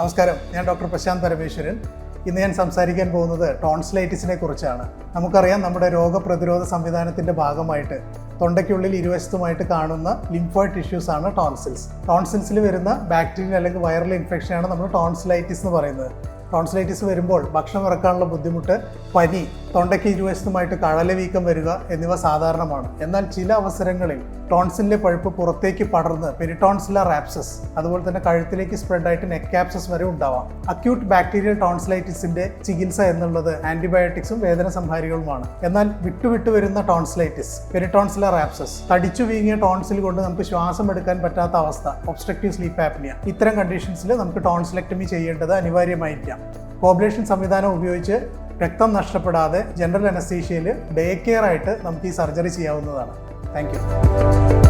നമസ്കാരം, ഞാൻ ഡോക്ടർ പ്രശാന്ത് പരമേശ്വരൻ. ഇന്ന് ഞാൻ സംസാരിക്കാൻ പോകുന്നത് ടോൺസിലൈറ്റിസിനെ കുറിച്ചാണ്. നമുക്കറിയാം, നമ്മുടെ രോഗപ്രതിരോധ സംവിധാനത്തിൻ്റെ ഭാഗമായിട്ട് തൊണ്ടയ്ക്കുള്ളിൽ ഇരുവശത്തുമായിട്ട് കാണുന്ന ലിംഫോയിഡ് ടിഷ്യൂസ് ആണ് ടോൺസിൽസ്. ടോൺസിൽസിൽ വരുന്ന ബാക്ടീരിയൽ അല്ലെങ്കിൽ വൈറൽ ഇൻഫെക്ഷനാണ് നമ്മൾ ടോൺസിലൈറ്റിസ് എന്ന് പറയുന്നത്. ടോൺസിലൈറ്റിസ് വരുമ്പോൾ ഭക്ഷണം ഇറക്കാനുള്ള ബുദ്ധിമുട്ട്, പനി, തൊണ്ടയ്ക്ക് ഇരുവശത്തുമായിട്ട് കഴലവീക്കം വരിക എന്നിവ സാധാരണമാണ്. എന്നാൽ ചില അവസരങ്ങളിൽ ടോൺസിലിലെ പഴുപ്പ് പുറത്തേക്ക് പടർന്ന് പെരിടോൺസിലർ ആബ്സസ്, അതുപോലെ തന്നെ കഴുത്തിലേക്ക് സ്പ്രെഡായിട്ട് നെക്ക് ആബ്സസ് വരെ ഉണ്ടാവാം. അക്യൂട്ട് ബാക്ടീരിയൽ ടോൺസിലൈറ്റിസിന്റെ ചികിത്സ എന്നുള്ളത് ആന്റിബയോട്ടിക്സും വേദന സംഹാരികളുമാണ്. എന്നാൽ വിട്ടുവിട്ട് വരുന്ന ടോൺസിലൈറ്റിസ്, പെരിടോൺസിലർ ആബ്സസ്, തടിച്ചു വീങ്ങിയ ടോൺസിൽ കൊണ്ട് നമുക്ക് ശ്വാസം എടുക്കാൻ പറ്റാത്ത അവസ്ഥ, ഒബ്സ്ട്രക്റ്റീവ് സ്ലീപ്പ് ആപ്നിയ, ഇത്തരം കണ്ടീഷൻസിൽ നമുക്ക് ടോൺസിലെക്ടമി ചെയ്യേണ്ടത് അനിവാര്യമായിരിക്കാം. കോബ്ലേഷൻ സംവിധാനം ഉപയോഗിച്ച് രക്തം നഷ്ടപ്പെടാതെ ജനറൽ അനസ്തീഷ്യയിൽ ഡേ കെയർ ആയിട്ട് നമുക്ക് ഈ സർജറി ചെയ്യാവുന്നതാണ്. Thank you.